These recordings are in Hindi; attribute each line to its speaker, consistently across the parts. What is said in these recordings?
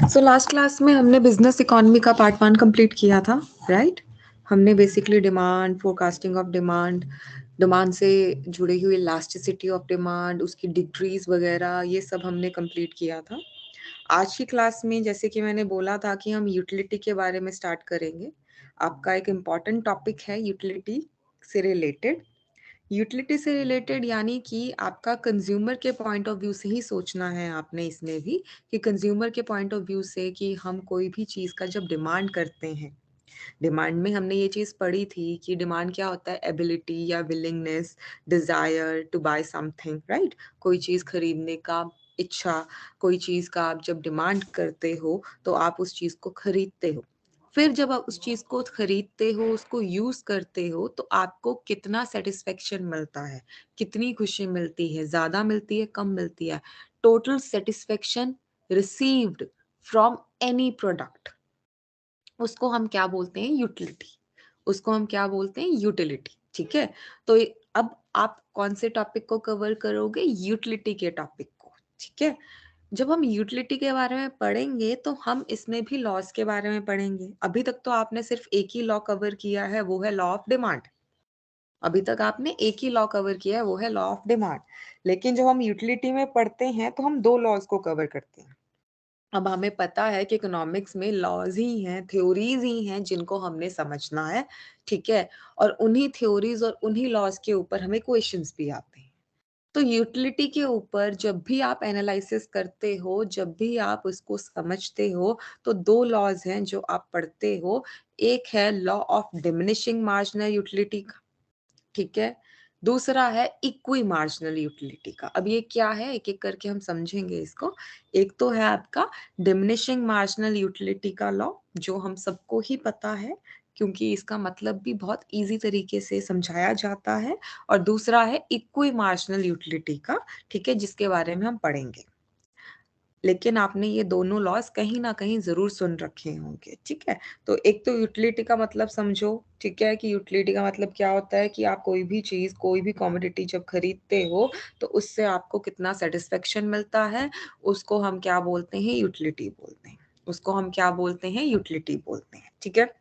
Speaker 1: सो लास्ट क्लास में हमने बिजनेस इकोनॉमी का पार्ट 1 कंप्लीट किया था, राइट? हमने basically demand, forecasting of demand, demand से जुड़ी हुई इलास्टिसिटी ऑफ डिमांड, उसकी डिक्रीज वगैरह, ये सब हमने कंप्लीट किया था। आज की क्लास में जैसे कि मैंने बोला था कि हम यूटिलिटी के बारे में स्टार्ट करेंगे। आपका एक इम्पॉर्टेंट टॉपिक है यूटिलिटी से रिलेटेड। यूटिलिटी से रिलेटेड यानी कि आपका कंज्यूमर के पॉइंट ऑफ व्यू से ही सोचना है आपने इसमें भी, कि कंज्यूमर के पॉइंट ऑफ व्यू से कि हम कोई भी चीज़ का जब डिमांड करते हैं, डिमांड में हमने ये चीज़ पढ़ी थी कि डिमांड क्या होता है, एबिलिटी या willingness, desire to buy something, right? कोई चीज़ खरीदने का इच्छा, कोई चीज़ का आप जब डिमांड करते हो तो आप उस चीज़ को खरीदते हो। फिर जब आप उस चीज़ को खरीदते हो, उसको यूज़ करते हो, तो आपको कितना सेटिस्फेक्शन मिलता है, कितनी खुशी मिलती है, ज़्यादा मिलती है, कम मिलती है। Total satisfaction received from any product, उसको हम क्या बोलते हैं, यूटिलिटी। उसको हम क्या बोलते हैं, यूटिलिटी। ठीक है? तो अब आप कौन से टॉपिक को कवर करोगे, यूटिलिटी के टॉपिक को। ठीक है? जब हम यूटिलिटी के बारे में पढ़ेंगे तो हम इसमें भी लॉस के बारे में पढ़ेंगे। अभी तक तो आपने सिर्फ एक ही लॉ कवर किया है, वो है लॉ ऑफ डिमांड। अभी तक आपने एक ही लॉ कवर किया है, वो है लॉ ऑफ डिमांड। लेकिन जब हम यूटिलिटी में पढ़ते हैं तो हम दो लॉज को कवर करते हैं। अब हमें पता है कि इकोनॉमिक्स में लॉज ही हैं, थ्योरीज ही हैं जिनको हमने समझना है। ठीक है? और उन्हीं थ्योरीज और उन्हीं लॉज के ऊपर हमें क्वेश्चंस भी आते हैं। तो यूटिलिटी के ऊपर जब भी आप एनालिसिस करते हो, जब भी आप उसको समझते हो, तो दो लॉज हैं जो आप पढ़ते हो। एक है law of diminishing marginal utility का, ठीक है? दूसरा है इक्वी मार्जिनल यूटिलिटी का। अब ये क्या है, एक एक करके हम समझेंगे इसको। एक तो है आपका डिमिनिशिंग मार्जिनल यूटिलिटी का लॉ, जो हम सबको ही पता है, क्योंकि इसका मतलब भी बहुत इजी तरीके से समझाया जाता है। और दूसरा है इक्वी मार्जिनल यूटिलिटी का, ठीक है, जिसके बारे में हम पढ़ेंगे। लेकिन आपने ये दोनों लॉज कहीं ना कहीं जरूर सुन रखे होंगे। ठीक है? तो एक तो यूटिलिटी का मतलब समझो। ठीक है? कि यूटिलिटी का मतलब क्या होता है, कि आप कोई भी चीज, कोई भी कमोडिटी जब खरीदते हो तो उससे आपको कितना सेटिस्फेक्शन मिलता है, उसको हम क्या बोलते हैं, यूटिलिटी बोलते हैं। उसको हम क्या बोलते हैं, यूटिलिटी बोलते हैं। ठीक है?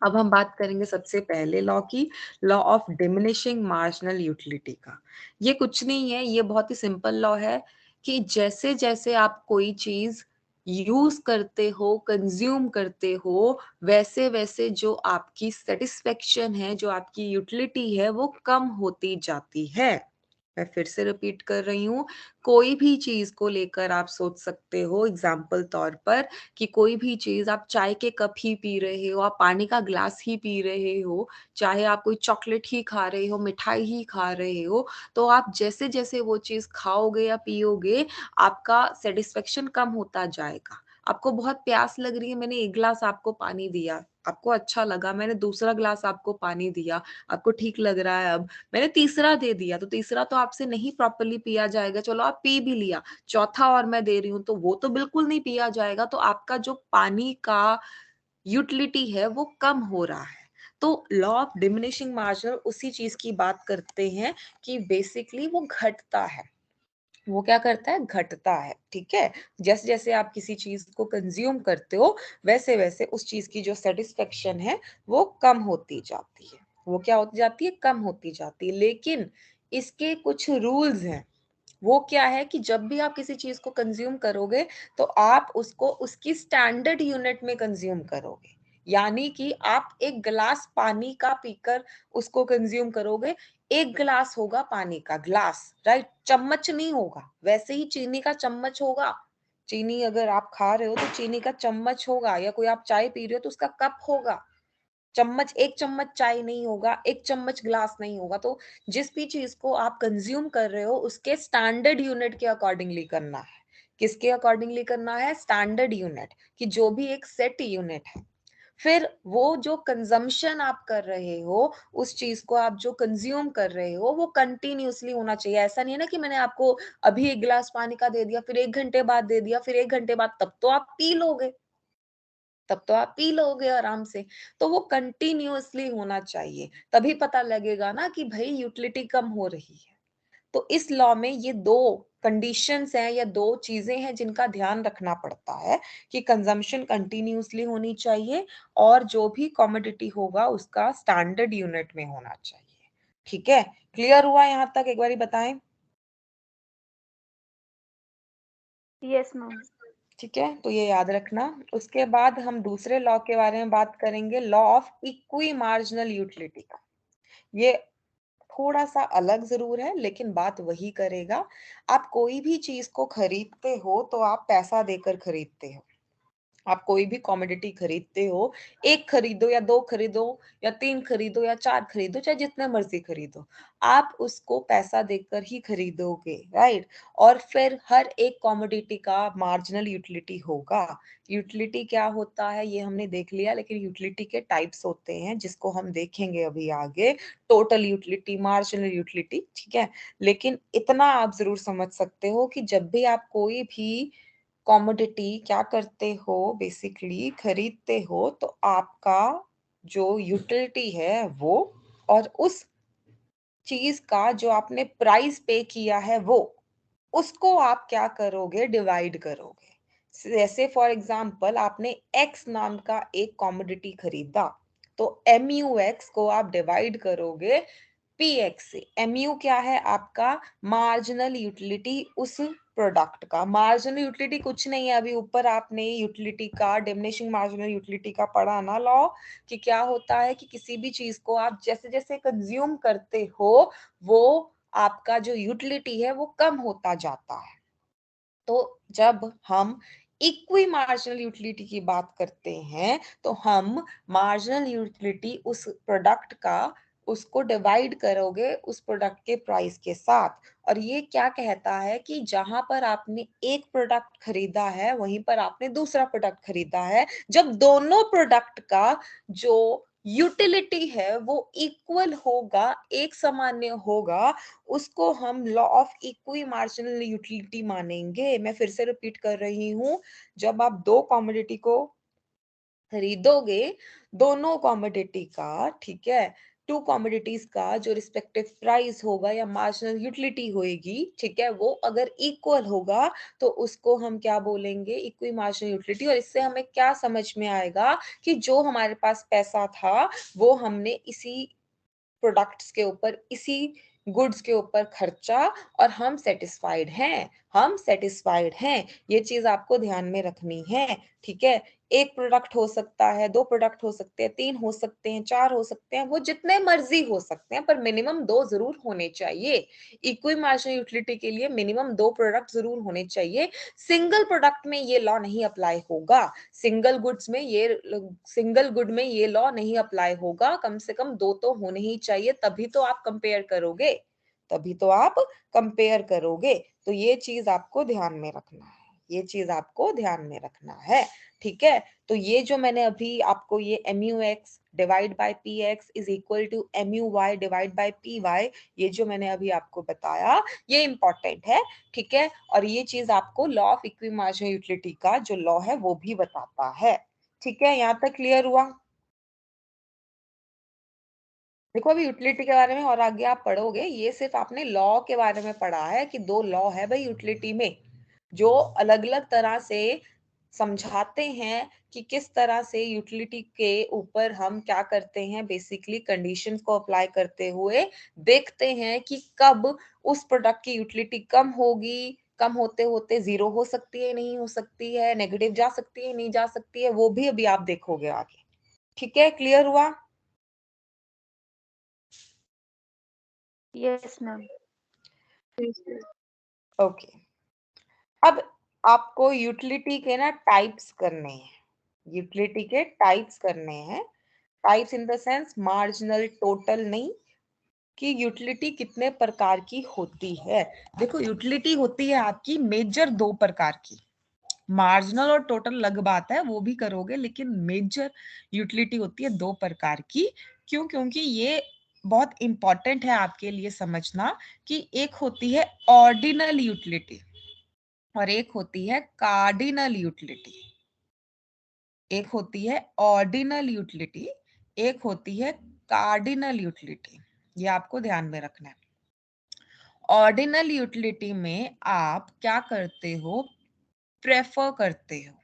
Speaker 1: अब हम बात करेंगे सबसे पहले लॉ की, law of diminishing marginal utility का। ये कुछ नहीं है, ये बहुत ही सिंपल लॉ है कि जैसे जैसे आप कोई चीज यूज करते हो, कंज्यूम करते हो, वैसे वैसे जो आपकी सेटिस्फेक्शन है, जो आपकी यूटिलिटी है, वो कम होती जाती है। मैं फिर से रिपीट कर रही हूँ। कोई भी चीज को लेकर आप सोच सकते हो, एग्जाम्पल तौर पर, कि कोई भी चीज, आप चाय के कप ही पी रहे हो, आप पानी का ग्लास ही पी रहे हो, चाहे आप कोई चॉकलेट ही खा रहे हो, मिठाई ही खा रहे हो, तो आप जैसे जैसे वो चीज खाओगे या पियोगे, आपका सेटिस्फेक्शन कम होता जाएगा। आपको बहुत प्यास लग रही है, मैंने एक ग्लास आपको पानी दिया, आपको अच्छा लगा, मैंने दूसरा ग्लास आपको पानी दिया, आपको ठीक लग रहा है, अब मैंने तीसरा दे दिया, तो तीसरा तो आपसे नहीं प्रॉपरली पिया जाएगा, चलो आप पी भी लिया, चौथा और मैं दे रही हूँ तो वो तो बिल्कुल नहीं पिया जाएगा। तो आपका जो पानी का यूटिलिटी है वो कम हो रहा है। तो लॉ ऑफ डिमिनिशिंग मार्जिनल उसी चीज की बात करते हैं कि बेसिकली वो घटता है। वो क्या करता है, घटता है। ठीक है? जैसे जैसे आप किसी चीज को कंज्यूम करते हो, वैसे वैसे उस चीज की जो सेटिस्फेक्शन है वो कम होती जाती है। वो क्या होती जाती है, कम होती जाती है। लेकिन इसके कुछ रूल्स हैं। वो क्या है कि जब भी आप किसी चीज को कंज्यूम करोगे तो आप उसको उसकी स्टैंडर्ड यूनिट में कंज्यूम करोगे। यानी कि आप एक गिलास पानी का पीकर उसको कंज्यूम करोगे, एक गिलास होगा पानी का ग्लास, राइट, चम्मच नहीं होगा। वैसे ही चीनी का चम्मच होगा, चीनी अगर आप खा रहे हो तो चीनी का चम्मच होगा, या कोई आप चाय पी रहे हो तो उसका कप होगा। चम्मच, एक चम्मच चाय नहीं होगा, एक चम्मच ग्लास नहीं होगा। तो जिस भी चीज को आप कंज्यूम कर रहे हो उसके स्टैंडर्ड यूनिट के अकॉर्डिंगली करना है। किसके अकॉर्डिंगली करना है, स्टैंडर्ड यूनिट, कि जो भी एक सेट यूनिट है। फिर वो जो कंजम्पशन आप कर रहे हो, उस चीज को आप जो कंज्यूम कर रहे हो वो कंटिन्यूअसली होना चाहिए। ऐसा नहीं है ना कि मैंने आपको अभी एक गिलास पानी का दे दिया, फिर 1 घंटे बाद दे दिया, फिर 1 घंटे बाद, तब तो आप पी लोगे, तब तो आप पी लोगे आराम से। तो वो कंटिन्यूअसली होना चाहिए, तभी पता लगेगा ना कि भाई यूटिलिटी कम हो रही है। तो इस लॉ में ये दो कंडीशंस हैं या दो चीजें हैं जिनका ध्यान रखना पड़ता है, कि कंजम्पशन कंटिन्यूअसली होनी चाहिए और जो भी कमोडिटी होगा उसका स्टैंडर्ड यूनिट में होना चाहिए। ठीक है, क्लियर हुआ यहाँ तक, एक बारी बताएं।
Speaker 2: Yes ma'am.
Speaker 1: ठीक है, तो ये याद रखना। उसके बाद हम दूसरे लॉ के बारे में बात करेंगे, law of equi marginal utility का। ये थोड़ा सा अलग जरूर है लेकिन बात वही करेगा। आप कोई भी चीज को खरीदते हो तो आप पैसा देकर खरीदते हो। आप कोई भी कॉमोडिटी खरीदते हो, एक खरीदो या दो खरीदो या तीन खरीदो या चार खरीदो, चाहे जितने मर्जी खरीदो, आप उसको पैसा देकर ही खरीदोगे, राइट। और फिर हर एक कॉमोडिटी का मार्जिनल यूटिलिटी होगा। यूटिलिटी क्या होता है ये हमने देख लिया, लेकिन यूटिलिटी के टाइप्स होते हैं जिसको हम देखेंगे अभी आगे। टोटल यूटिलिटी, मार्जिनल यूटिलिटी, ठीक है। लेकिन इतना आप जरूर समझ सकते हो कि जब भी आप कोई भी कॉमोडिटी क्या करते हो, बेसिकली खरीदते हो, तो आपका जो यूटिलिटी है वो, और उस चीज का जो आपने प्राइस पे किया है वो, उसको आप क्या करोगे, डिवाइड करोगे। जैसे फॉर एग्जांपल आपने एक्स नाम का एक कॉमोडिटी खरीदा, तो एम यू एक्स को आप डिवाइड करोगे पी एक्स से। एम यू क्या है आपका, मार्जिनल यूटिलिटी उस प्रोडक्ट का। मार्जिनल यूटिलिटी कुछ नहीं है, अभी ऊपर आपने यूटिलिटी का, डिमिनिशिंग मार्जिनल यूटिलिटी का पढ़ा ना लॉ, कि क्या होता है कि किसी भी चीज को आप जैसे जैसे कंज्यूम करते हो वो आपका जो यूटिलिटी है वो कम होता जाता है। तो जब हम इक्वी मार्जिनल यूटिलिटी की बात करते हैं तो हम मार्जिनल यूटिलिटी उस प्रोडक्ट का, उसको डिवाइड करोगे उस प्रोडक्ट के प्राइस के साथ। और ये क्या कहता है कि जहां पर आपने एक प्रोडक्ट खरीदा है वहीं पर आपने दूसरा प्रोडक्ट खरीदा है, जब दोनों प्रोडक्ट का जो यूटिलिटी है वो इक्वल होगा, एक सामान्य होगा, उसको हम law of equi marginal utility मानेंगे। मैं फिर से रिपीट कर रही हूं, जब आप दो कॉमोडिटी को खरीदोगे, दोनों कॉमोडिटी का, ठीक है, टू कॉमोडिटीज का जो रिस्पेक्टिव प्राइस होगा या मार्जिनल यूटिलिटी होगी, ठीक है, वो अगर इक्वल होगा तो उसको हम क्या बोलेंगे, इक्वी मार्जिनल यूटिलिटी। और इससे हमें क्या समझ में आएगा कि जो हमारे पास पैसा था वो हमने इसी प्रोडक्ट्स के ऊपर, इसी गुड्स के ऊपर खर्चा, और हम सेटिस्फाइड हैं, हम सेटिस्फाइड हैं। ये चीज आपको ध्यान में रखनी है, ठीक है। एक प्रोडक्ट हो सकता है, दो प्रोडक्ट हो सकते हैं, तीन हो सकते हैं, चार हो सकते हैं, वो जितने मर्जी हो सकते हैं, पर मिनिमम दो जरूर होने चाहिए। इक्वी मार्जिनल यूटिलिटी के लिए मिनिमम दो प्रोडक्ट जरूर होने चाहिए। सिंगल प्रोडक्ट में ये लॉ नहीं अप्लाई होगा, सिंगल गुड्स में ये, सिंगल गुड में ये लॉ नहीं अप्लाई होगा। कम से कम दो तो होने ही चाहिए, तभी तो आप कंपेयर करोगे, तभी तो आप कंपेयर करोगे। तो ये चीज आपको ध्यान में रखना है, ये चीज आपको ध्यान में रखना है, ठीक है। तो ये जो मैंने अभी आपको ये M U X divide by P X is equal to M U Y divide by P Y, ये जो मैंने अभी आपको बताया ये इंपॉर्टेंट है, ठीक है। और ये चीज आपको law of equi marginal utility का जो लॉ है वो भी बताता है, ठीक है। यहाँ तक क्लियर हुआ। देखो अभी यूटिलिटी के बारे में और आगे आप पढ़ोगे, ये सिर्फ आपने लॉ के बारे में पढ़ा है कि दो लॉ है भाई यूटिलिटी में, जो अलग अलग तरह से समझाते हैं कि किस तरह से यूटिलिटी के ऊपर हम क्या करते हैं, बेसिकली कंडीशंस को अप्लाई करते हुए देखते हैं कि कब उस प्रोडक्ट की यूटिलिटी कम होगी, कम होते होते जीरो हो सकती है, नहीं हो सकती है, नेगेटिव जा सकती है, नहीं जा सकती है, वो भी अभी आप देखोगे आगे। ठीक है, क्लियर हुआ?
Speaker 2: Yes ma'am.
Speaker 1: ओके। अब आपको यूटिलिटी के ना टाइप्स करने हैं, यूटिलिटी के टाइप्स करने हैं। Types in the sense marginal, total नहीं, कि यूटिलिटी कितने प्रकार की होती है। देखो यूटिलिटी होती है आपकी मेजर दो प्रकार की, मार्जिनल और टोटल अलग बात है, वो भी करोगे, लेकिन मेजर यूटिलिटी होती है दो प्रकार की। क्यों? क्योंकि ये बहुत इंपॉर्टेंट है आपके लिए समझना कि एक होती है ऑर्डिनल यूटिलिटी और एक होती है कार्डिनल यूटिलिटी। एक होती है ऑर्डिनल यूटिलिटी, एक होती है कार्डिनल यूटिलिटी। ये आपको ध्यान में रखना है। ऑर्डिनल यूटिलिटी में आप क्या करते हो, प्रेफर करते हो।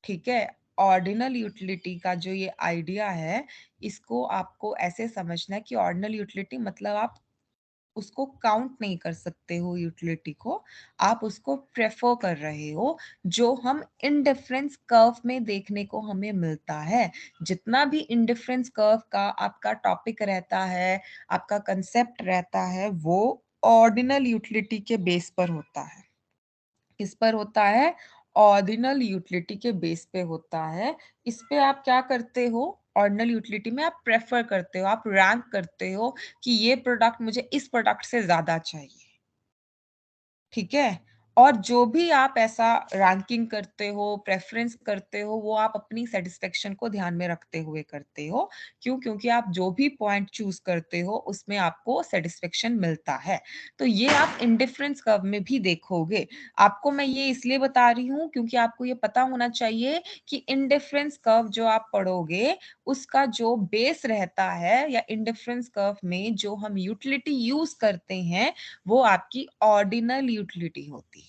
Speaker 1: ठीक है, ऑर्डिनल यूटिलिटी का जो ये आइडिया है, इसको आपको ऐसे समझना है कि ऑर्डिनल यूटिलिटी मतलब आप उसको काउंट नहीं कर सकते हो यूटिलिटी को, आप उसको प्रेफर कर रहे हो, जो हम इंडिफरेंस कर्व में देखने को हमें मिलता है। जितना भी इंडिफरेंस कर्व का आपका टॉपिक रहता है, आपका कंसेप्ट रहता है, वो ऑर्डिनल यूटिलिटी के बेस पर होता है। किस पर होता है? ऑर्डिनल यूटिलिटी के बेस पे होता है। इस पे आप क्या करते हो, ऑर्डिनल यूटिलिटी में आप प्रेफर करते हो, आप रैंक करते हो कि ये प्रोडक्ट मुझे इस प्रोडक्ट से ज्यादा चाहिए। ठीक है, और जो भी आप ऐसा रैंकिंग करते हो, प्रेफरेंस करते हो, वो आप अपनी सेटिस्फेक्शन को ध्यान में रखते हुए करते हो। क्यों? क्योंकि आप जो भी पॉइंट चूज करते हो उसमें आपको सेटिस्फेक्शन मिलता है। तो ये आप इंडिफरेंस कर्व में भी देखोगे। आपको मैं ये इसलिए बता रही हूँ क्योंकि आपको ये पता होना चाहिए कि इंडिफरेंस कर्व जो आप पढ़ोगे, उसका जो बेस रहता है, या इंडिफरेंस कर्व में जो हम यूटिलिटी यूज करते हैं, वो आपकी ऑर्डिनल यूटिलिटी होती है।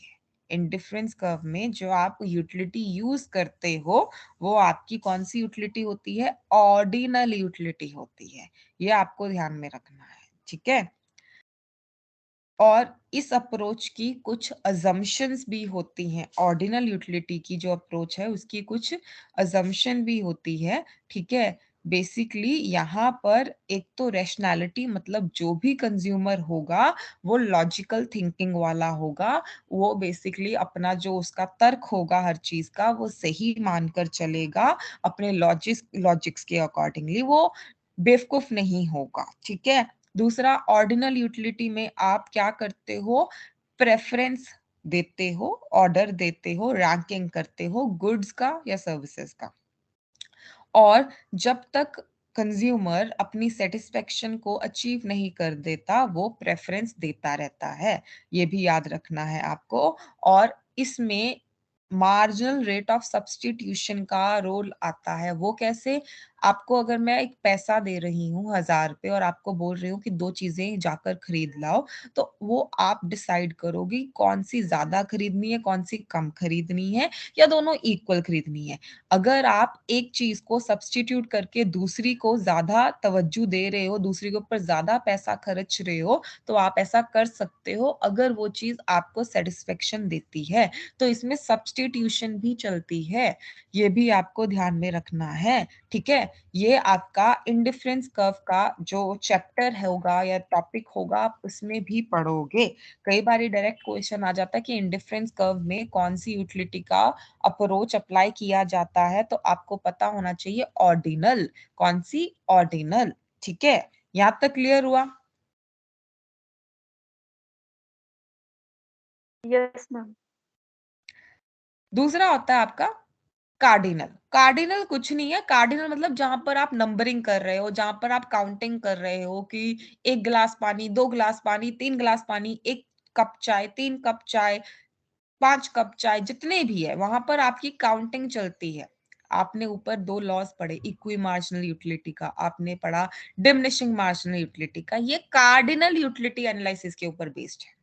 Speaker 1: इंडिफरेंस कर्व में जो आप यूटिलिटी यूज करते हो, वो आपकी कौन सी यूटिलिटी होती है? ऑर्डिनल यूटिलिटी होती है। ये आपको ध्यान में रखना है। ठीक है, और इस अप्रोच की कुछ अजम्पशंस भी होती हैं। ऑर्डिनल यूटिलिटी की जो अप्रोच है उसकी कुछ अजम्पशन भी होती है। ठीक है, बेसिकली यहाँ पर एक तो रैशनैलिटी, मतलब जो भी कंज्यूमर होगा वो लॉजिकल थिंकिंग वाला होगा। वो बेसिकली अपना जो उसका तर्क होगा हर चीज का, वो सही मानकर चलेगा, अपने लॉजिक्स के अकॉर्डिंगली वो बेवकूफ नहीं होगा। ठीक है, दूसरा, ऑर्डिनल यूटिलिटी में आप क्या करते हो, प्रेफरेंस देते हो, ऑर्डर देते हो, रैंकिंग करते हो गुड्स का या सर्विसेज का। और जब तक कंज्यूमर अपनी सेटिस्फेक्शन को अचीव नहीं कर देता, वो प्रेफरेंस देता रहता है। ये भी याद रखना है आपको। और इसमें मार्जिनल रेट ऑफ सब्स्टिट्यूशन का रोल आता है। वो कैसे? आपको अगर मैं एक पैसा दे रही हूँ 1000 रुपये और आपको बोल रही हूँ कि दो चीजें जाकर खरीद लाओ, तो वो आप डिसाइड करोगी कौन सी ज्यादा खरीदनी है, कौन सी कम खरीदनी है, या दोनों इक्वल खरीदनी है। अगर आप एक चीज को सब्स्टिट्यूट करके दूसरी को ज्यादा तवज्जो दे रहे हो, दूसरी के ऊपर ज्यादा पैसा खर्च रहे हो, तो आप ऐसा कर सकते हो अगर वो चीज आपको सेटिस्फेक्शन देती है। तो इसमें सब्स्टिट्यूशन भी चलती है, ये भी आपको ध्यान में रखना है। ठीक है, ये आपका इंडिफरेंस कर्व का जो चैप्टर होगा या टॉपिक होगा, आप उसमें भी पढ़ोगे। कई बार डायरेक्ट क्वेश्चन आ जाता है कि इंडिफरेंस कर्व में कौन सी यूटिलिटी का अप्रोच अप्लाई किया जाता है, तो आपको पता होना चाहिए ऑर्डिनल। कौन सी? ऑर्डिनल। ठीक है, यहां तक क्लियर हुआ?
Speaker 2: Yes ma'am.
Speaker 1: दूसरा होता है आपका कार्डिनल। कार्डिनल कुछ नहीं है, कार्डिनल मतलब जहां पर आप नंबरिंग कर रहे हो, जहां पर आप काउंटिंग कर रहे हो कि 1 गिलास पानी, 2 गिलास पानी, 3 गिलास पानी, 1 कप चाय, 3 कप चाय, 5 कप चाय, जितने भी है वहां पर आपकी काउंटिंग चलती है। आपने ऊपर दो लॉज पढ़े, इक्वी मार्जिनल यूटिलिटी का, आपने पढ़ा डिमिनिशिंग मार्जिनल यूटिलिटी का। ये कार्डिनल यूटिलिटी एनालिसिस के ऊपर बेस्ड है।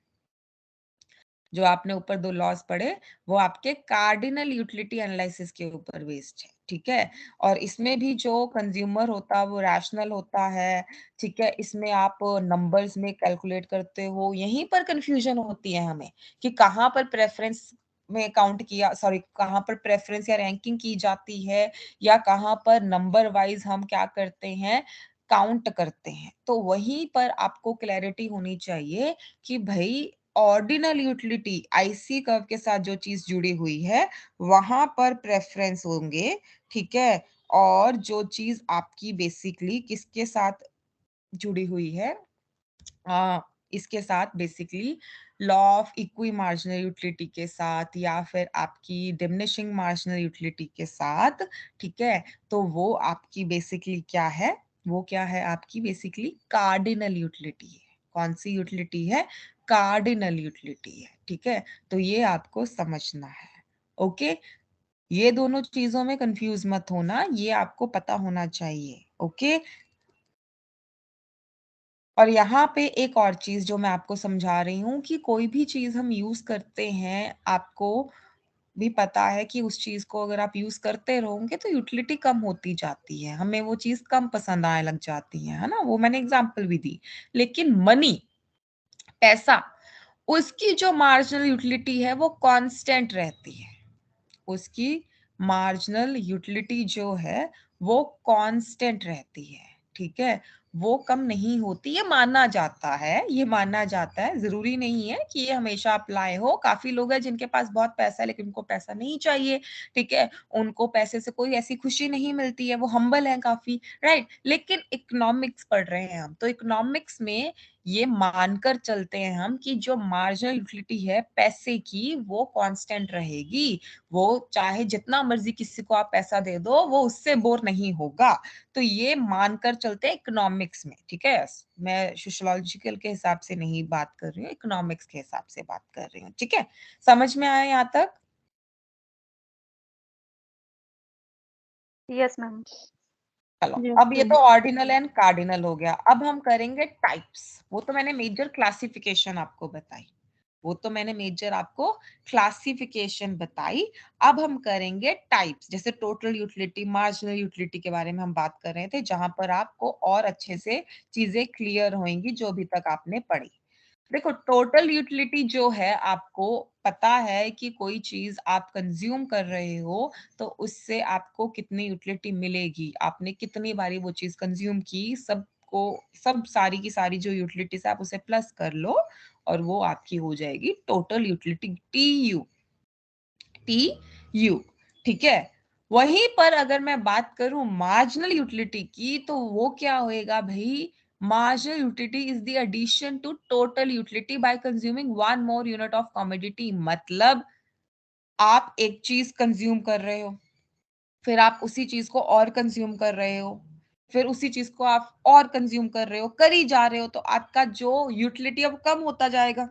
Speaker 1: जो आपने ऊपर 2 लॉज पढ़े वो आपके कार्डिनल यूटिलिटी एनालिसिस के ऊपर बेस्ड है, ठीक है? और इसमें भी जो कंज्यूमर होता है वो रैशनल होता है, ठीक है? इसमें आप नंबर्स में कैलकुलेट करते हो, यहीं पर कन्फ्यूजन होती है हमें कि कहाँ पर प्रेफ़रेंस में काउंट किया सॉरी कहाँ पर प्रेफ़रेंस या रैंकिंग की जाती है या कहाँ पर नंबर वाइज़ हम क्या करते हैं, काउंट करते हैं। तो वहीं पर आपको क्लैरिटी होनी चाहिए कि भई ऑर्डिनल यूटिलिटी आईसी कर्व के साथ जो चीज़ जुड़ी हुई है, वहाँ पर प्रेफ़रेंस होंगे, ठीक है? और जो चीज़ आपकी बेसिकली किसके साथ जुड़ी हुई है अ, इसके साथ basically law of equi marginal utility के साथ या फिर आपकी डिमिनिशिंग मार्जिनल यूटिलिटी के साथ, ठीक है? तो वो आपकी बेसिकली क्या है? वो क्या है आपकी बेसिकली कार्डिनल यूटिलिटी है। कौन-सी यूटिलिटी है? कार्डिनल यूटिलिटी है, ठीक है? तो ये आपको समझना है, ओके? ये दोनों चीज़ों में कन्फ्यूज़ मत होना, ये आपको पता होना चाहिए, ओके? और यहाँ पे एक और चीज़ जो मैं आपको समझा रही हूँ कि कोई भी चीज़ हम यूज़ करते हैं, आपको भी पता है कि उस चीज़ को अगर आप यूज़ करते रहोगे तो यूटिलिटी कम होती जाती है, हमें वो चीज़ कम पसंद आने लग जाती है ना? वो मैंने एग्ज़ाम्पल भी दी। लेकिन मनी, पैसा, उसकी जो मार्जिनल यूटिलिटी है वो कांस्टेंट रहती है। उसकी मार्जिनल यूटिलिटी जो है वो कांस्टेंट रहती है, ठीक है? वो कम नहीं होती, ये माना जाता है, ये माना जाता है, ज़रूरी नहीं है कि ये हमेशा अप्लाई हो। काफ़ी लोग हैं जिनके पास बहुत पैसा है लेकिन उनको पैसा नहीं चाहिए, ठीक है? उनको पैसे से कोई ऐसी खुशी नहीं मिलती है, वो हम्बल हैं काफ़ी, राइट? लेकिन इकोनॉमिक्स पढ़ रहे हैं हम, तो इकोनॉमिक्स में ये मानकर चलते हैं हम कि जो मार्जिनल यूटिलिटी है पैसे की, वो कांस्टेंट रहेगी। वो चाहे जितना मर्ज़ी किसी को आप पैसा दे दो, वो उससे बोर नहीं होगा। तो ये मानकर चलते हैं इकोनॉमिक्स में, ठीक है? मैं सोशियोलॉजिकल के हिसाब से नहीं बात कर रही हूँ, इकोनॉमिक्स के हिसाब से बात कर रही हूँ, ठीक है? समझ में आया यहाँ तक?
Speaker 2: Yes ma'am.
Speaker 1: चलो,
Speaker 3: यस
Speaker 1: अब ये
Speaker 3: मैम।
Speaker 1: तो ऑर्डिनल एंड कार्डिनल हो गया। अब हम करेंगे टाइप्स। वो तो मैंने मेजर क्लासिफिकेशन आपको बताई। वो तो मैंने मेजर आपको क्लासिफिकेशन बताई। अब हम करेंगे टाइप्स। जैसे टोटल यूटिलिटी, मार्जिनल यूटिलिटी के बारे में हम बात कर रहे थे, जहां पर आपको और अच्छे से चीजें क्लियर होंगी जो अभी तक आपने पढ़ी। देखो, टोटल यूटिलिटी जो है, आपको पता है कि कोई चीज आप कंज्यूम कर रहे हो तो उससे आपको कितनी यूटिलिटी मिलेगी, आपने कितनी बारी वो चीज कंज्यूम की, सबको सब सारी की सारी जो यूटिलिटीज है आप उसे प्लस कर लो और वो आपकी हो जाएगी टोटल यूटिलिटी, टी यू, ठीक है? वहीं पर अगर मैं बात करूं मार्जिनल यूटिलिटी की, तो वो क्या होएगा भाई? Marginal utility is the addition to total utility by consuming one more unit of commodity. मतलब आप एक चीज कंज्यूम कर रहे हो, फिर आप उसी चीज को और कंज्यूम कर रहे हो, फिर उसी चीज को आप और कंज्यूम कर रहे हो, कर ही जा रहे हो, तो आपका जो यूटिलिटी अब कम होता जाएगा,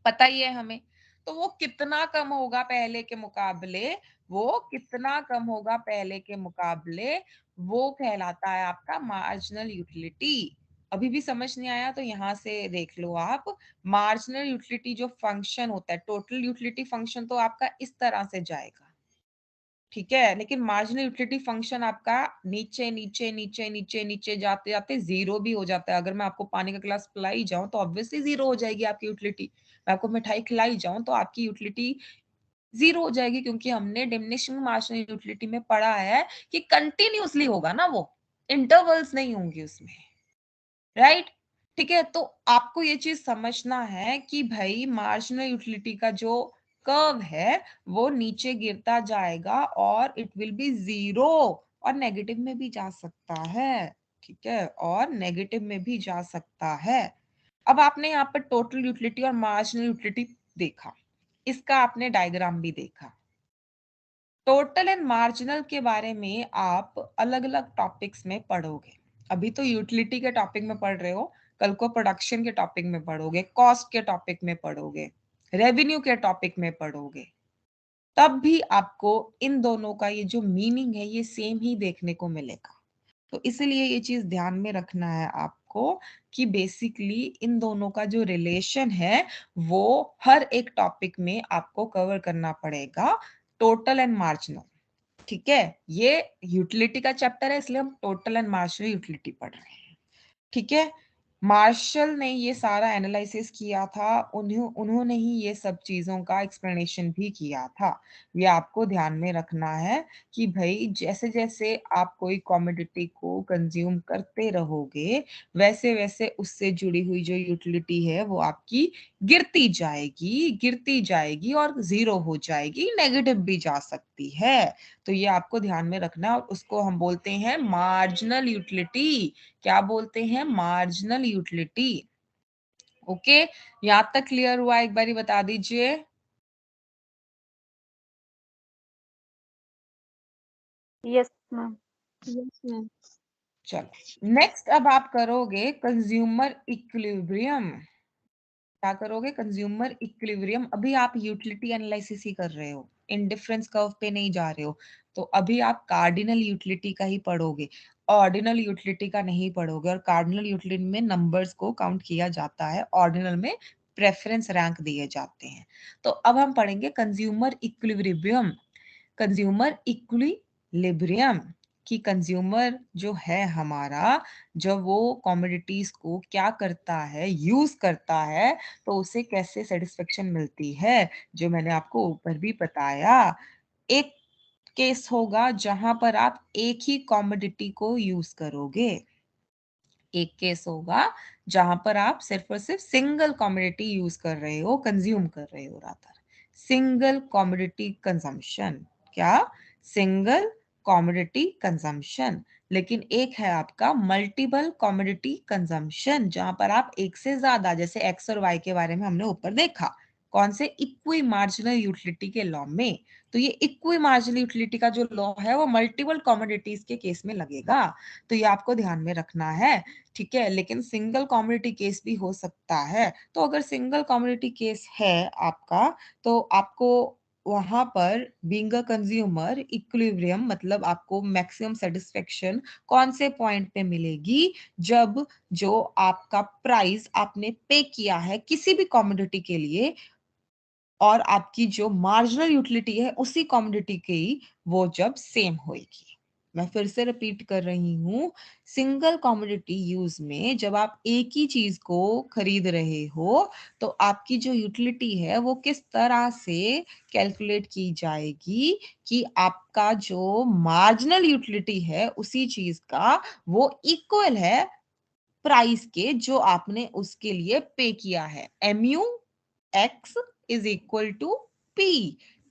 Speaker 1: पता ही है हमें। तो वो कितना कम होगा पहले के मुकाबले, वो कितना कम होगा पहले के मुकाबले, वो कहलाता है आपका मार्जिनल यूटिलिटी। अभी भी समझ नहीं आया तो यहाँ से देख लो आप। मार्जिनल यूटिलिटी जो फंक्शन होता है, टोटल यूटिलिटी फंक्शन तो आपका इस तरह से जाएगा, ठीक है? लेकिन मार्जिनल यूटिलिटी फंक्शन आपका नीचे नीचे नीचे नीचे नीचे जाते जाते जीरो भी हो जाता है। अगर मैं आपको पानी का गिलास पिलाई जाऊं तो ऑब्वियसली जीरो हो जाएगी आपकी यूटिलिटी। मैं आपको मिठाई खिलाई जाऊं तो आपकी यूटिलिटी जीरो हो जाएगी, क्योंकि हमने डिमिनिशिंग मार्जिनल यूटिलिटी में पढ़ा है कि कंटिन्यूअसली होगा ना, वो इंटरवल्स नहीं होंगे उसमें, राइट? ठीक है? तो आपको ये चीज समझना है कि भाई मार्जिनल यूटिलिटी का जो कर्व है वो नीचे गिरता जाएगा और इट विल बी जीरो, और नेगेटिव में भी जा सकता है, ठीक है? और नेगेटिव में भी जा सकता है। अब आपने यहाँ पर टोटल यूटिलिटी और मार्जिनल यूटिलिटी देखा, इसका आपने डायग्राम भी देखा। टोटल एंड मार्जिनल के बारे में आप अलग अलग टॉपिक्स में पढ़ोगे। अभी तो यूटिलिटी के टॉपिक में पढ़ रहे हो, कल को प्रोडक्शन के टॉपिक में पढ़ोगे, कॉस्ट के टॉपिक में पढ़ोगे, रेवेन्यू के टॉपिक में पढ़ोगे। तब भी आपको इन दोनों का ये जो मीनिंग है ये सेम ही देखने को मिलेगा। तो इसलिए ये चीज ध्यान में रखना है आपको।
Speaker 3: आपको कि बेसिकली इन दोनों का जो रिलेशन है वो हर एक टॉपिक में आपको कवर करना पड़ेगा, टोटल एंड मार्जिनल। ठीक है, ये यूटिलिटी का चैप्टर है इसलिए हम टोटल एंड मार्जिनल यूटिलिटी पढ़ रहे हैं। ठीक है, मार्शल ने ये सारा एनालिसिस किया था, उन्होंने ही ये सब चीजों का एक्सप्लेनेशन भी किया था। ये आपको ध्यान में रखना है कि भाई जैसे जैसे आप कोई कमोडिटी को कंज्यूम करते रहोगे वैसे वैसे उससे जुड़ी हुई जो यूटिलिटी है वो आपकी गिरती जाएगी और जीरो हो जाएगी, नेगेटिव भी जा सकती है। तो ये आपको ध्यान में रखना है और उसको हम बोलते हैं मार्जिनल यूटिलिटी। क्या बोलते हैं? Marginal utility. ओके, यहां तक क्लियर हुआ? एक बारी बता दीजिए।
Speaker 2: Yes ma'am.
Speaker 4: Yes ma'am.
Speaker 3: चलो नेक्स्ट अब आप करोगे कंज्यूमर इक्विलिब्रियम। क्या करोगे? Consumer equilibrium. अभी आप यूटिलिटी एनालिसिस ही कर रहे हो, इंडिफरेंस कर्व पे नहीं जा रहे हो। तो अभी आप कार्डिनल यूटिलिटी का ही पढ़ोगे, ऑर्डिनल यूटिलिटी का नहीं पढ़ोगे। और कार्डिनल यूटिलिटी में नंबर्स को काउंट किया जाता है, ऑर्डिनल में प्रेफरेंस रैंक दिए जाते हैं। तो अब हम पढ़ेंगे कंज्यूमर इक्विलिब्रियम। कंज्यूमर इक्विलिब्रियम कि कंज्यूमर जो है हमारा, जब वो कमोडिटीज को क्या करता है, यूज करता है, तो उसे कैसे सेटिस्फेक्शन मिलती है, जो मैंने आपको ऊपर भी बताया। एक केस होगा जहां पर आप एक ही कमोडिटी को यूज करोगे, एक केस होगा जहां पर आप सिर्फ और सिर्फ सिंगल कमोडिटी यूज कर रहे हो, कंज्यूम कर रहे हो, रादर सिंगल कमोडिटी कंजम्पशन। क्या? Single commodity consumption. लेकिन एक है आपका मल्टीपल कमोडिटी कंजम्पशन, जहां पर आप एक से ज्यादा, जैसे एक्स और वाई के बारे में हमने ऊपर देखा, कौन से? इक्वी मार्जिनल यूटिलिटी के लॉ में। तो ये इक्वी मार्जिनल यूटिलिटी का जो लॉ है वो मल्टीपल कमोडिटीज के केस में लगेगा। तो ये आपको ध्यान में रखना है। ठीक है, लेकिन सिंगल कमोडिटी केस भी हो सकता है। तो अगर सिंगल कमोडिटी केस है आपका, तो आपको वहां पर बीइंग अ कंज्यूमर इक्विलिब्रियम मतलब आपको मैक्सिमम सेटिस्फेक्शन कौन से पॉइंट पे मिलेगी? जब जो आपका प्राइस आपने पे किया है किसी भी कमोडिटी के लिए और आपकी जो मार्जिनल यूटिलिटी है उसी कमोडिटी की, वो जब सेम होगी। मैं फिर से रिपीट कर रही हूँ, सिंगल कमोडिटी यूज में जब आप एक ही चीज को खरीद रहे हो तो आपकी जो यूटिलिटी है वो किस तरह से कैलकुलेट की जाएगी कि आपका जो मार्जिनल यूटिलिटी है उसी चीज का वो इक्वल है प्राइस के जो आपने उसके लिए पे किया है। MU X is equal to P।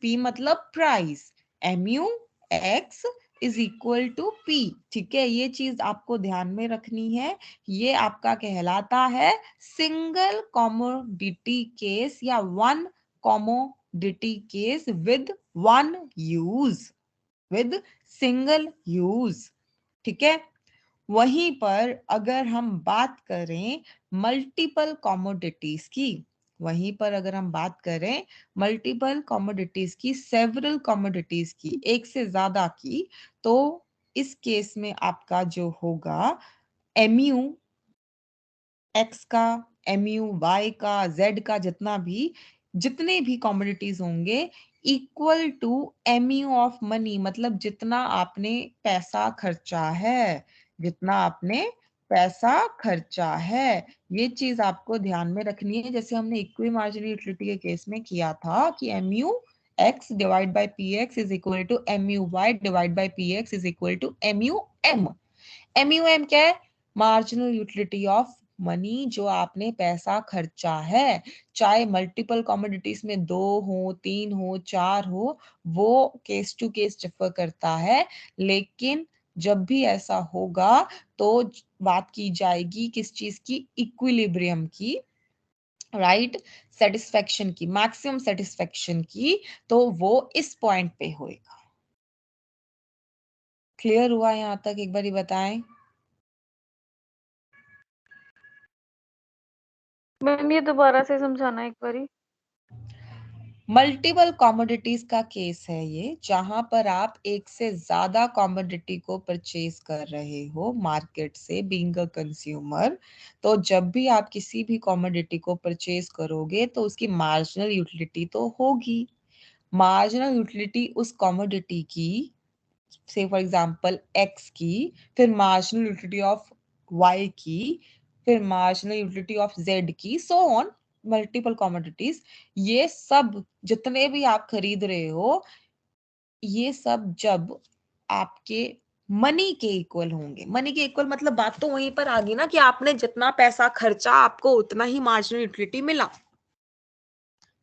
Speaker 3: P मतलब price, MU X is equal to P। ठीक है, ये चीज आपको ध्यान में रखनी है। ये आपका कहलाता है सिंगल कमोडिटी केस या one commodity case with one use, with single use. ठीक है, वहीं पर अगर हम बात करें मल्टीपल कमोडिटीज की, वहीं पर अगर हम बात करें मल्टीपल कमोडिटीज की, सेवरल कमोडिटीज की, एक से ज्यादा की, तो इस केस में आपका जो होगा MU X का, MU Y का, Z का, जितने भी कमोडिटीज होंगे equal to MU of money, मतलब जितना आपने पैसा खर्चा है, जितना आपने पैसा खर्चा है। ये चीज आपको ध्यान में रखनी है, जैसे हमने इक्वी मार्जिनल यूटिलिटी के केस में किया था कि MU X divide by PX is equal to MU Y divide by PX is equal to MU M। MUM क्या है? मार्जिनल यूटिलिटी ऑफ मनी, जो आपने पैसा खर्चा है, चाहे मल्टीपल कमोडिटीज में 2 हो, 3 हो, 4 हो, वो केस टू केस डिफर करता है। लेकिन जब भी ऐसा होगा तो बात की जाएगी किस चीज की? इक्विलिब्रियम की, राइट, सेटिस्फेक्शन की, मैक्सिमम सेटिस्फेक्शन की। तो वो इस पॉइंट पे होएगा। क्लियर हुआ यहां तक? एक बारी बताएं।
Speaker 2: मैम ये दोबारा से समझाना एक बारी।
Speaker 3: मल्टीपल कॉमोडिटीज का केस है ये, जहां पर आप एक से ज्यादा कॉमोडिटी को परचेज कर रहे हो मार्केट से, बीइंग अ कंज्यूमर। तो जब भी आप किसी भी कॉमोडिटी को परचेज करोगे तो उसकी मार्जिनल यूटिलिटी तो होगी। मार्जिनल यूटिलिटी उस कॉमोडिटी की, से फॉर एग्जांपल एक्स की, फिर मार्जिनल यूटिलिटी ऑफ वाई की, फिर मार्जिनल यूटिलिटी ऑफ जेड की, सो ऑन, मल्टीपल कॉमोडिटीज। ये सब जितने भी आप खरीद रहे हो, ये सब जब आपके मनी के इक्वल होंगे। मनी के इक्वल मतलब बात तो वहीं पर आ गई ना कि आपने जितना पैसा खर्चा आपको उतना ही मार्जिनल यूटिलिटी मिला।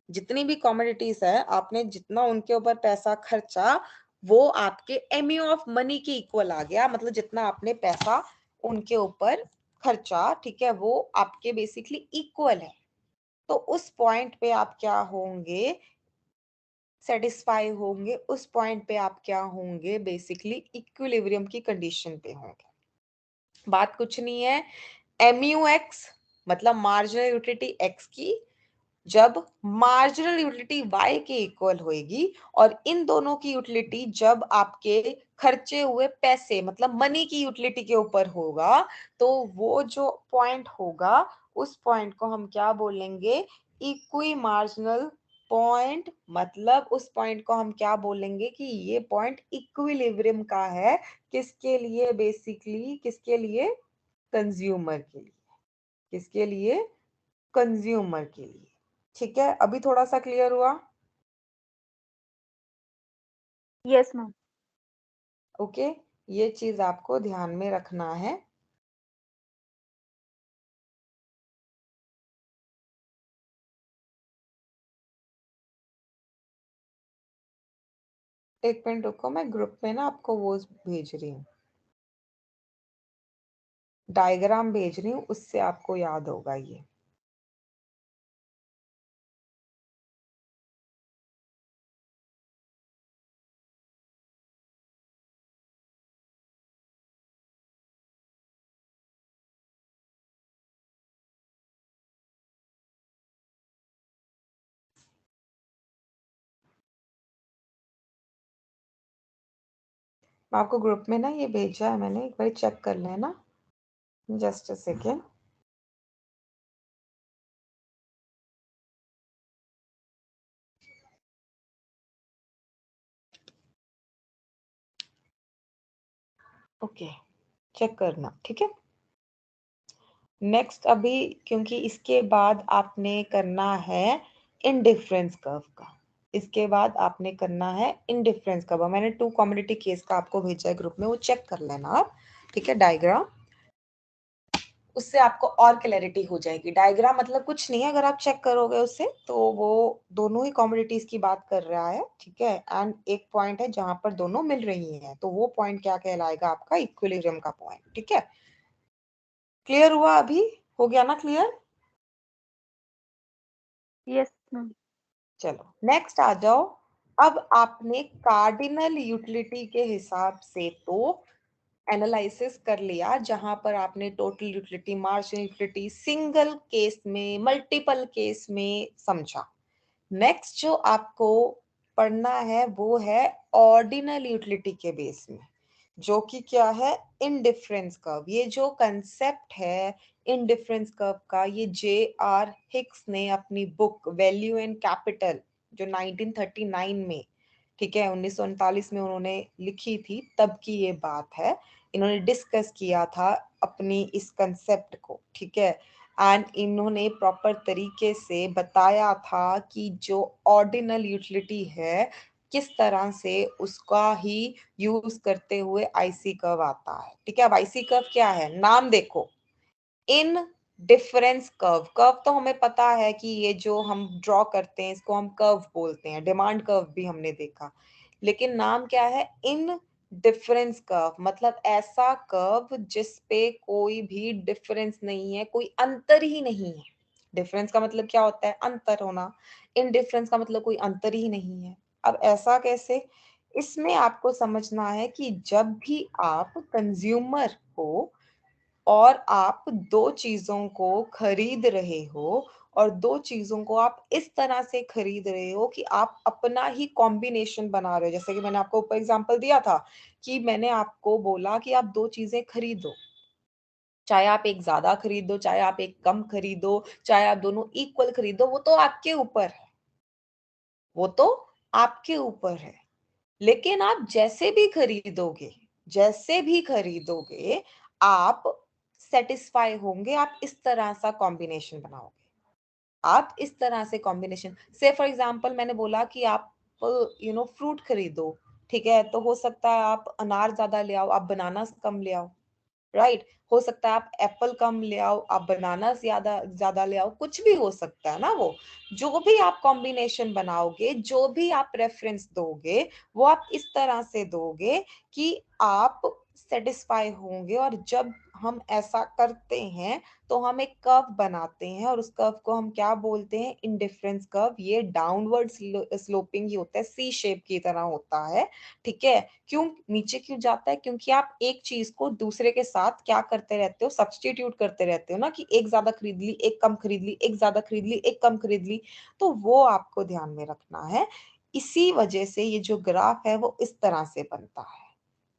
Speaker 3: जितनी भी कॉमोडिटीज है, आपने जितना उनके ऊपर पैसा खर्चा वो आपके एमयू ऑफ मनी के इक्वल आ गया। मतलब जितना आपने पैसा उनके ऊपर खर्चा, ठीक है, वो आपके बेसिकली इक्वल है। तो उस पॉइंट पे आप क्या होंगे, सेटिस्फाई होंगे। उस पॉइंट पे आप क्या होंगे, बेसिकली इक्विलिब्रियम की कंडीशन पे होंगे। बात कुछ नहीं है, एमयू एक्स मतलब मार्जिनल यूटिलिटी एक्स की जब मार्जिनल यूटिलिटी y के इक्वल होएगी, और इन दोनों की यूटिलिटी जब आपके खर्चे हुए पैसे मतलब मनी की यूटिलिटी के ऊपर होगा, तो वो जो पॉइंट होगा उस पॉइंट को हम क्या बोलेंगे, इक्वी मार्जिनल पॉइंट। मतलब उस पॉइंट को हम क्या बोलेंगे कि ये पॉइंट इक्विलिब्रियम का है। किसके लिए, बेसिकली किसके लिए, कंज्यूमर के लिए। किसके लिए, कंज्यूमर के लिए। ठीक है, अभी थोड़ा सा क्लियर हुआ?
Speaker 2: Yes ma'am.
Speaker 3: ओके, ये चीज आपको ध्यान में रखना है। एक मिनट रुको, मैं ग्रुप में ना आपको वो भेज रही हूँ, डायग्राम भेज रही हूँ, उससे आपको याद होगा ये। मैं आपको ग्रुप में ना ये भेजा है मैंने, एक बार चेक कर लेना। Just a second. Okay, check करना, ठीक है। नेक्स्ट अभी, क्योंकि इसके बाद आपने करना है इनडिफरेंस कर्व का। इसके बाद आपने करना है इनडिफरेंस कर्व। मैंने 2 कॉमोडिटी केस का आपको भेजा है ग्रुप में, वो चेक कर लेना आप, ठीक है, डायग्राम। उससे आपको और क्लैरिटी हो जाएगी। डायग्राम मतलब कुछ नहीं है, अगर आप चेक करोगे उससे तो वो दोनों ही कॉमोडिटीज की बात कर रहा है, ठीक है। एंड एक पॉइंट है जहां पर दोनों मिल रही हैं, तो वो पॉइंट क्या कहलाएगा, आपका इक्विलिब्रियम का पॉइंट, ठीक है। क्लियर हुआ अभी? हो गया ना क्लियर?
Speaker 2: Yes ma'am.
Speaker 3: चलो नेक्स्ट आ जाओ। अब आपने कार्डिनल यूटिलिटी के हिसाब से तो एनालिसिस कर लिया, जहां पर आपने total utility, marginal utility, single case में, मल्टीपल केस में समझा। नेक्स्ट जो आपको पढ़ना है वो है ऑर्डिनल यूटिलिटी के बेस में, जो कि क्या है, इनडिफरेंस कर्व। ये जो कंसेप्ट है इनडिफरेंस कर्व का, ये J.R. हिक्स ने अपनी बुक वैल्यू एंड कैपिटल, जो 1939 में, ठीक है, 1939 में उन्होंने लिखी थी, तब की ये बात है। इन्होंने डिस्कस किया था अपनी इस कंसेप्ट को, ठीक है। एंड इन्होंने प्रॉपर तरीके से बताया था कि जो ऑर्डिनल यूटिलिटी है, किस तरह से उसका ही यूज करते हुए आईसी कर्व आता है, ठीक है। अब आईसी कर्व क्या है, नाम देखो, इन डिफरेंस कर्व। कर्व तो हमें पता है कि ये जो हम ड्रॉ करते हैं इसको हम कर्व बोलते हैं, डिमांड कर्व भी हमने देखा। लेकिन नाम क्या है, इन डिफरेंस कर्व। मतलब ऐसा कर्व जिस पे कोई भी डिफरेंस नहीं है, कोई अंतर ही नहीं है। डिफरेंस का मतलब क्या होता है, अंतर होना। इन डिफरेंस का मतलब कोई अंतर ही नहीं है। अब ऐसा कैसे, इसमें आपको समझना है कि जब भी आप कंज्यूमर हो और आप दो चीजों को खरीद रहे हो,
Speaker 1: और दो चीजों को आप इस तरह से खरीद रहे हो कि आप अपना ही कॉम्बिनेशन बना रहे हो। जैसे कि मैंने आपको ऊपर एग्जांपल दिया था कि मैंने आपको बोला कि आप दो चीजें खरीदो, चाहे आप एक ज्यादा खरीदो, चाहे आप एक कम खरीदो, चाहे आप दोनों इक्वल खरीदो, वो तो आपके ऊपर है, वो तो आपके ऊपर है। लेकिन आप जैसे भी खरीदोगे, जैसे भी खरीदोगे, आप सेटिस्फाई होंगे, आप इस तरह सा कॉम्बिनेशन बनाओगे। आप इस तरह से कॉम्बिनेशन, से फॉर एग्जांपल मैंने बोला कि आप फ्रूट खरीदो, ठीक है, तो हो सकता है आप अनार ज्यादा ले आओ, आप बनाना कम ले आओ, राइट। हो सकता है आप एप्पल कम ले आओ, आप बनाना ज्यादा ज्यादा ले आओ, कुछ भी हो सकता है ना। वो जो भी आप कॉम्बिनेशन बनाओगे, जो भी आप प्रेफरेंस दोगे, वो आप इस तरह से दोगे कि आप सेटिस्फाई होंगे। और जब हम ऐसा करते हैं तो हम एक कर्व बनाते हैं, और उस कर्व को हम क्या बोलते हैं, इंडिफरेंस कर्व। ये डाउनवर्ड स्लोपिंग ही होता है, सी शेप की तरह होता है, ठीक है। क्यों नीचे क्यों जाता है? क्योंकि आप एक चीज को दूसरे के साथ क्या करते रहते हो, सब्स्टिट्यूट करते रहते हो ना, कि एक ज्यादा खरीद ली, एक कम खरीद ली, एक ज्यादा खरीद ली, एक कम खरीद ली। तो वो आपको ध्यान में रखना है। इसी वजह से ये जो ग्राफ है वो इस तरह से बनता है,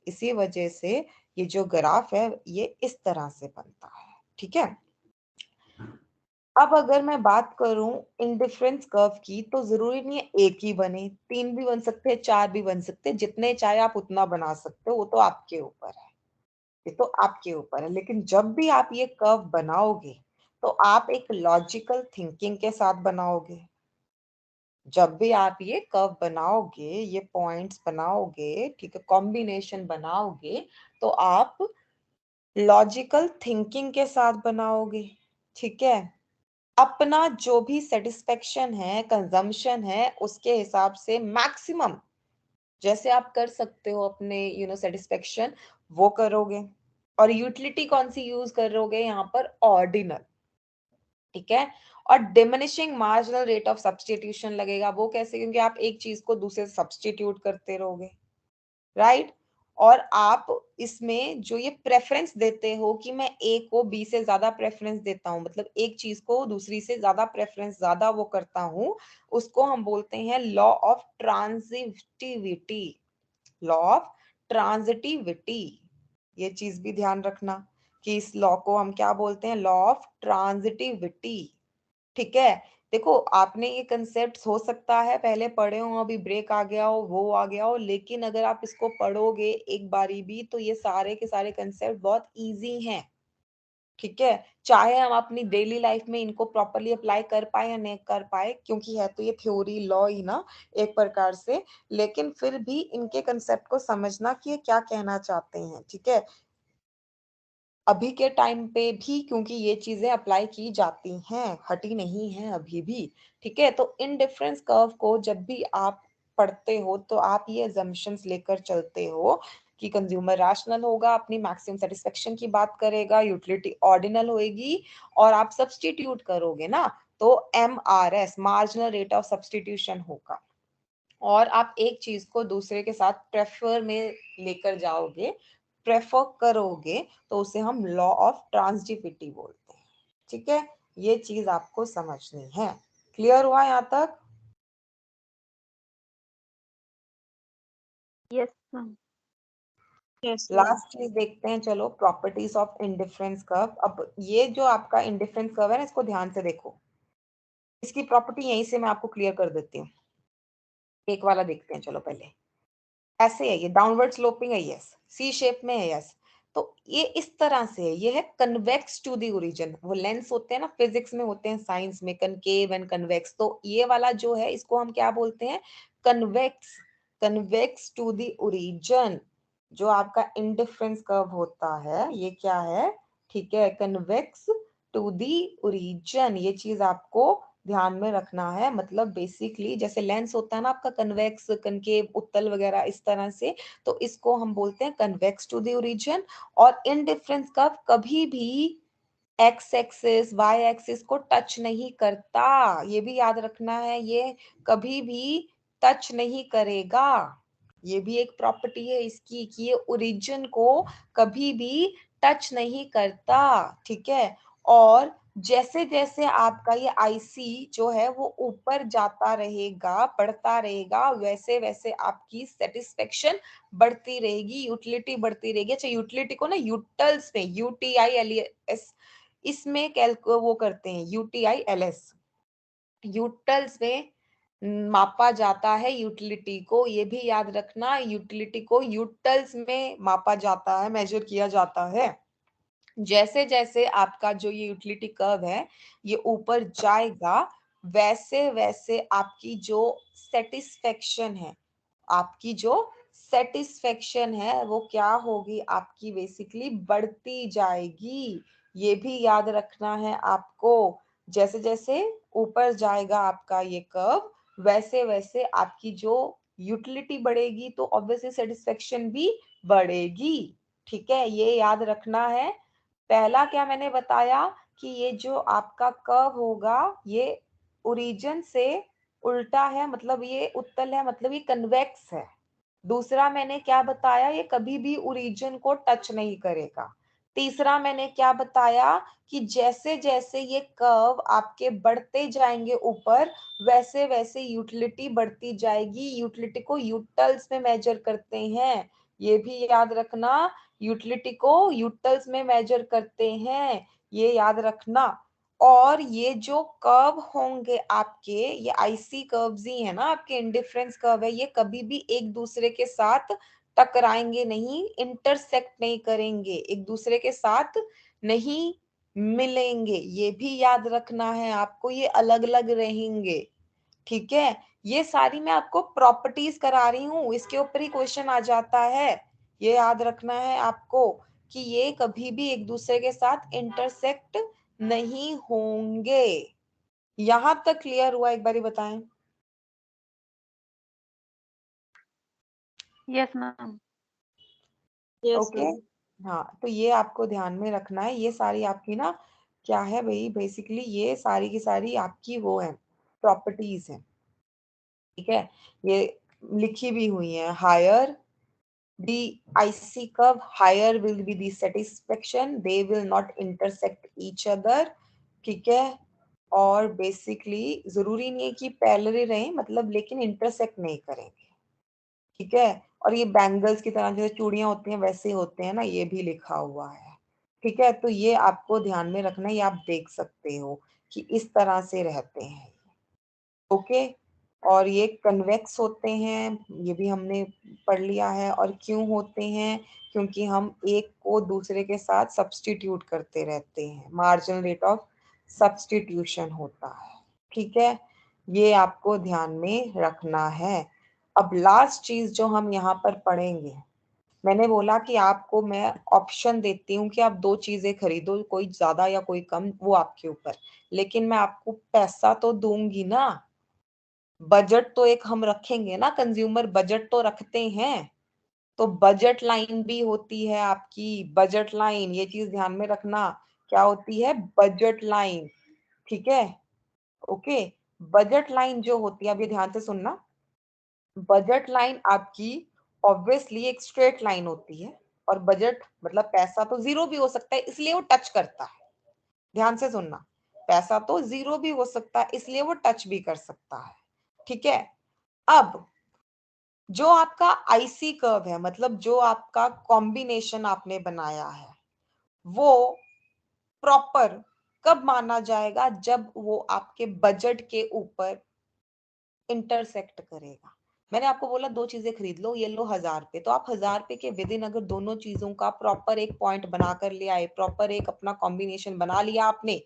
Speaker 1: इसी वजह से ये जो ग्राफ है ये इस तरह से बनता है, ठीक है। अब अगर मैं बात करूं इंडिफरेंस कर्व की, तो जरूरी नहीं है एक ही बने, तीन भी बन सकते हैं, चार भी बन सकते हैं, जितने चाहे आप उतना बना सकते हो, वो तो आपके ऊपर है, ये तो आपके ऊपर है। लेकिन जब भी आप ये कर्व बनाओगे तो आप एक लॉजिकल थिंकिंग के साथ बनाओगे। जब भी आप ये कर्व बनाओगे, ये पॉइंट्स बनाओगे, ठीक है, कॉम्बिनेशन बनाओगे, तो आप लॉजिकल थिंकिंग के साथ बनाओगे, ठीक है। अपना जो भी सेटिस्फेक्शन है, कंजम्पशन है, उसके हिसाब से मैक्सिमम जैसे आप कर सकते हो अपने सेटिस्फेक्शन, वो करोगे। और यूटिलिटी कौन सी यूज करोगे यहाँ पर? ऑर्डिनल, ठीक है। और diminishing marginal rate of substitution लगेगा। वो कैसे? क्योंकि आप एक चीज को दूसरे से सब्स्टिट्यूट करते रहोगे, राइट। और आप इसमें जो ये प्रेफरेंस देते हो कि मैं ए को बी से ज्यादा प्रेफरेंस देता हूं, मतलब एक चीज को दूसरी से ज्यादा प्रेफरेंस ज्यादा वो करता हूं, उसको हम बोलते हैं law of transitivity. Law of transitivity, ये चीज भी ध्यान रखना कि इस लॉ को हम क्या बोलते हैं? लॉ ऑफ ट्रांजिटिविटी, ठीक है। देखो, आपने ये कंसेप्ट हो सकता है पहले पढ़े हो, अभी ब्रेक आ गया हो, वो आ गया हो, लेकिन अगर आप इसको पढ़ोगे एक बारी भी तो ये सारे के सारे कंसेप्ट बहुत इजी हैं, ठीक है। चाहे हम अपनी डेली लाइफ में इनको प्रॉपरली अप्लाई कर पाए या नहीं कर पाए, क्योंकि है तो ये थ्योरी लॉ ही ना एक प्रकार से, लेकिन फिर भी इनके कंसेप्ट को समझना कि ये क्या कहना चाहते हैं, ठीक है। अभी के टाइम पे भी क्योंकि ये चीजें अप्लाई की जाती हैं, हटी नहीं है अभी भी, ठीक है। तो इनडिफरेंस कर्व को जब भी आप पढ़ते हो तो आप ये अजम्पशंस लेकर चलते हो कि कंज्यूमर रैशनल होगा, अपनी मैक्सिमम सेटिस्फेक्शन की बात करेगा, यूटिलिटी ऑर्डिनल होएगी, और आप सब्स्टिट्यूट करोगे ना तो MRS, marginal rate of substitution होगा। और आप एक चीज को दूसरे के साथ प्रेफर में लेकर जाओगे, प्रेफर करोगे, तो उसे हम लॉ ऑफ ट्रांजिटिविटी बोलते हैं, ठीक है। ये चीज आपको समझनी है। क्लियर हुआ यहाँ तक?
Speaker 2: Yes ma'am.
Speaker 4: Yes ma'am.
Speaker 1: Last चीज देखते हैं, चलो, प्रॉपर्टीज ऑफ इंडिफरेंस कर्व। अब ये जो आपका इंडिफरेंस कर्व है ना, इसको ध्यान से देखो, इसकी प्रॉपर्टी यहीं से मैं आपको क्लियर कर देती हूँ। एक वाला देखते हैं, चलो पहले। ऐसे है, ये डाउनवर्ड स्लोपिंग है, यस, सी शेप में है, यस। तो ये इस तरह से है, ये है कन्वेक्स टू द ओरिजिन। वो लेंस होते हैं ना, फिजिक्स में होते हैं, साइंस में, कनकेव एंड कन्वेक्स। तो ये वाला जो है इसको हम क्या बोलते हैं? Convex, convex to the origin. जो आपका इंडिफरेंस कर्व होता है ये क्या है? ठीक है, कन्वेक्स टू द ओरिजिन। ये चीज आपको ध्यान में रखना है। मतलब बेसिकली जैसे लेंस होता है ना आपका, कन्वेक्स, कनकेव, उत्तल वगैरह, इस तरह से, तो इसको हम बोलते हैं कन्वेक्स टू द ओरिजिन। और इनडिफरेंस कर्व कभी भी एक्स एक्सिस, वाई एक्सिस को टच नहीं करता, ये भी याद रखना है। ये कभी भी टच नहीं करेगा। ये भी एक प्रॉपर्टी है इसकी कि ये ओरिजिन को कभी भी टच नहीं करता, ठीक है। और
Speaker 3: जैसे जैसे आपका ये आईसी जो है वो ऊपर जाता रहेगा, बढ़ता रहेगा, वैसे वैसे आपकी सेटिस्फेक्शन बढ़ती रहेगी, यूटिलिटी बढ़ती रहेगी। अच्छा, यूटिलिटी को ना यूटल्स में UTILS इसमें वो करते हैं, UTILS यूटल्स में मापा जाता है यूटिलिटी को। ये भी याद रखना, यूटिलिटी को यूटल्स में मापा जाता है, मेजर किया जाता है। जैसे जैसे आपका जो ये यूटिलिटी कर्व है ये ऊपर जाएगा, वैसे वैसे आपकी जो सेटिस्फेक्शन है, आपकी जो सेटिस्फेक्शन है वो क्या होगी, आपकी बेसिकली बढ़ती जाएगी। ये भी याद रखना है आपको। जैसे जैसे ऊपर जाएगा आपका ये कर्व, वैसे वैसे आपकी जो यूटिलिटी बढ़ेगी तो ऑब्वियसली सेटिस्फेक्शन भी बढ़ेगी। ठीक है, ये याद रखना है। पहला क्या मैंने बताया कि ये जो आपका कर्व होगा ये ओरिजिन से उल्टा है, मतलब ये उत्तल है, मतलब ये कन्वेक्स है। दूसरा मैंने क्या बताया, ये कभी भी ओरिजिन को टच नहीं करेगा। तीसरा मैंने क्या बताया कि जैसे जैसे ये कर्व आपके बढ़ते जाएंगे ऊपर, वैसे वैसे यूटिलिटी बढ़ती जाएगी। यूटिलिटी को यूटल्स में मेजर करते हैं, ये भी याद रखना। यूटिलिटी को यूटल्स में मेजर करते हैं, ये याद रखना। और ये जो कर्व होंगे आपके, ये आईसी कर्व्स ही है ना आपके, इंडिफरेंस कर्व है, ये कभी भी एक दूसरे के साथ टकराएंगे नहीं, इंटरसेक्ट नहीं करेंगे, एक दूसरे के साथ नहीं मिलेंगे। ये भी याद रखना है आपको, ये अलग अलग रहेंगे। ठीक है, ये सारी मैं आपको प्रॉपर्टीज करा रही हूँ, इसके ऊपर ही क्वेश्चन आ जाता है। ये याद रखना है आपको कि ये कभी भी एक दूसरे के साथ इंटरसेक्ट नहीं होंगे। यहां तक क्लियर हुआ, एक बारी बताएं।
Speaker 2: Yes ma'am.
Speaker 4: Yes,
Speaker 3: okay,
Speaker 4: ma'am.
Speaker 3: हाँ, तो ये आपको ध्यान में रखना है। ये सारी आपकी ना क्या है भाई, बेसिकली ये सारी की सारी आपकी वो है, प्रॉपर्टीज है। ठीक है, ये लिखी भी हुई है। Higher the IC curve, higher will be the satisfaction, they will not intersect each other। ठीक है, और बेसिकली जरूरी नहीं है कि पैरेलल ही रहें, मतलब लेकिन इंटरसेक्ट नहीं करेंगे। ठीक है, और ये बैंगल्स की तरह जैसे चूड़ियां होती हैं वैसे होते हैं ना, ये भी लिखा हुआ है। ठीक है, तो ये आपको ध्यान में रखना है, ये आप देख सकते हो कि इस तरह से रहते हैं। ओके, और ये कन्वेक्स होते हैं, ये भी हमने पढ़ लिया है। और क्यों होते हैं, क्योंकि हम एक को दूसरे के साथ सब्स्टिट्यूट करते रहते हैं, मार्जिनल रेट ऑफ सब्स्टिट्यूशन होता है। ठीक है, ये आपको ध्यान में रखना है। अब लास्ट चीज जो हम यहाँ पर पढ़ेंगे, मैंने बोला कि आपको मैं ऑप्शन देती हूँ कि आप दो चीजें खरीदो, कोई ज्यादा या कोई कम, वो आपके ऊपर, लेकिन मैं आपको पैसा तो दूंगी ना। बजट तो एक हम रखेंगे ना, कंज्यूमर बजट तो रखते हैं, तो बजट लाइन भी होती है आपकी। बजट लाइन, ये चीज ध्यान में रखना, क्या होती है, बजट लाइन। ठीक है, ओके, बजट लाइन जो होती है, अब ये ध्यान से सुनना, बजट लाइन आपकी ऑब्वियसली एक स्ट्रेट लाइन होती है, और बजट मतलब पैसा तो जीरो भी हो सकता है, इसलिए वो टच करता है। ध्यान से सुनना, पैसा तो जीरो भी हो सकता है, इसलिए वो टच भी कर सकता है। ठीक है, अब जो आपका आईसी कर्व है, मतलब जो आपका कॉम्बिनेशन आपने बनाया है, वो प्रॉपर कब माना जाएगा, जब वो आपके बजट के ऊपर इंटरसेक्ट करेगा। मैंने आपको बोला दो चीजें खरीद लो, ये लो 1000 रुपए, तो आप 1000 रुपए के विद इन अगर दोनों चीजों का प्रॉपर एक पॉइंट बनाकर ले आए, प्रॉपर एक अपना कॉम्बिनेशन बना लिया आपने,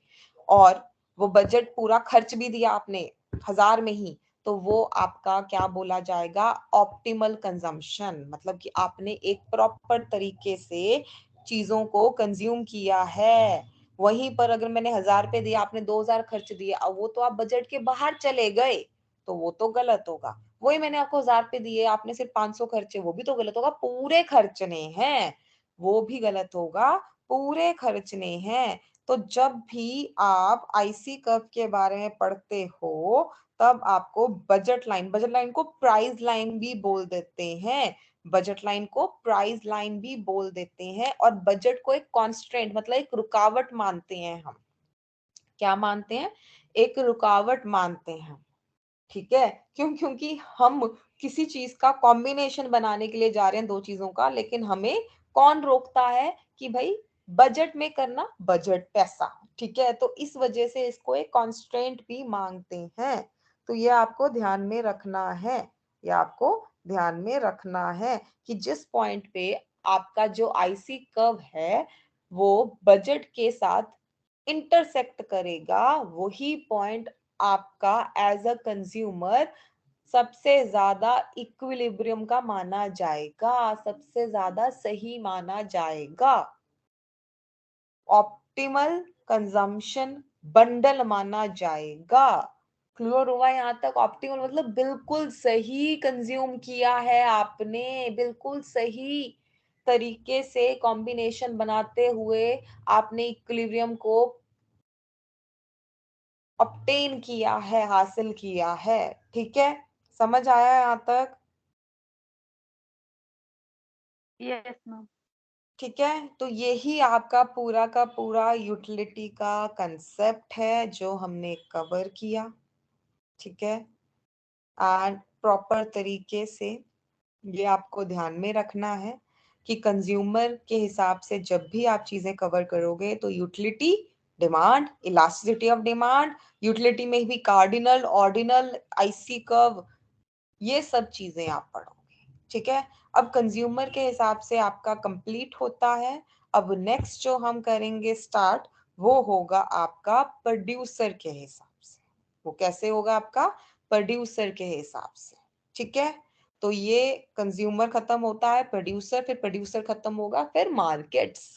Speaker 3: और वो बजट पूरा खर्च भी दिया आपने 1000 में ही, तो वो आपका क्या बोला जाएगा, ऑप्टिमल कंजम्पशन। मतलब कि आपने एक प्रॉपर तरीके से चीजों को कंज्यूम किया है। वहीं पर अगर मैंने 1000 रुपए दिया, आपने 2000 खर्च दिया, अब वो तो आप बजट के बाहर चले गए, तो वो तो गलत होगा। वही मैंने आपको 1000 रुपए दिए, आपने सिर्फ 500 खर्चे, वो भी तो गलत होगा। पूरे खर्चने हैं, वो भी गलत होगा, पूरे खर्चने हैं। तो जब भी आप आईसी कर्व के बारे में पढ़ते हो, तब आपको बजट लाइन को प्राइस लाइन भी बोल देते हैं, बजट लाइन को प्राइस लाइन भी बोल देते हैं। और बजट को एक कांस्टेंट मतलब एक रुकावट मानते हैं हम। क्या मानते हैं, एक रुकावट मानते हैं, ठीक है। क्यों? क्योंकि हम किसी चीज का कॉम्बिनेशन बनाने के लिए जा रहे हैं दो चीजों का, लेकिन हमें कौन रोकता है कि भाई बजट में करना, बजट पैसा, ठीक है। तो इस वजह से इसको एक कॉन्स्ट्रेंट भी मांगते हैं। तो ये आपको ध्यान में रखना है, ये आपको ध्यान में रखना है कि जिस पॉइंट पे आपका जो आईसी कर्व है वो बजट के साथ इंटरसेक्ट करेगा, वही पॉइंट आपका एज अ कंज्यूमर सबसे ज्यादा इक्विलिब्रियम का माना जाएगा, सबसे ज्यादा सही माना जाएगा, ऑप्टिमल कंजम्पशन बंडल माना जाएगा। क्लियर हुआ यहाँ तक? ऑप्टिमल मतलब बिल्कुल सही कंज्यूम किया है आपने, बिल्कुल सही तरीके से कॉम्बिनेशन बनाते हुए आपने इक्विलिब्रियम को ऑब्टेन किया है, हासिल किया है, ठीक है। समझ आया यहाँ तक?
Speaker 2: Yes, ma'am.
Speaker 3: ठीक है, तो यही आपका पूरा का पूरा यूटिलिटी का कंसेप्ट है जो हमने कवर किया, ठीक है। एंड प्रॉपर तरीके से ये आपको ध्यान में रखना है कि कंज्यूमर के हिसाब से जब भी आप चीजें कवर करोगे तो utility, demand, elasticity of demand, utility में भी कार्डिनल, ऑर्डिनल, आईसी कर्व, ये सब चीजें आप पढ़ोगे, ठीक है। अब कंज्यूमर के हिसाब से आपका कंप्लीट होता है। अब नेक्स्ट जो हम करेंगे स्टार्ट, वो होगा आपका प्रोड्यूसर के हिसाब से। वो कैसे होगा आपका? प्रोड्यूसर के हिसाब से, ठीक है। तो ये कंज्यूमर खत्म होता है, प्रोड्यूसर, फिर प्रोड्यूसर खत्म होगा, फिर मार्केट्स,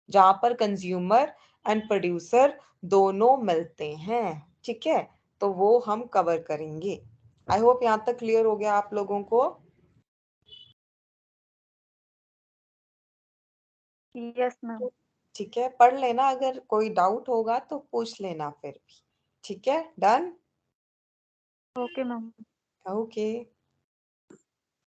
Speaker 3: जहां पर कंज्यूमर एंड प्रोड्यूसर दोनों मिलते हैं, ठीक है। तो वो हम कवर करेंगे। आई होप यहाँ तक क्लियर हो गया आप लोगों को।
Speaker 2: Yes, ma'am.
Speaker 3: ठीक है, पढ़ लेना, अगर कोई डाउट होगा तो पूछ लेना फिर भी, ठीक है। डन?
Speaker 2: Okay, ma'am.
Speaker 3: ओके।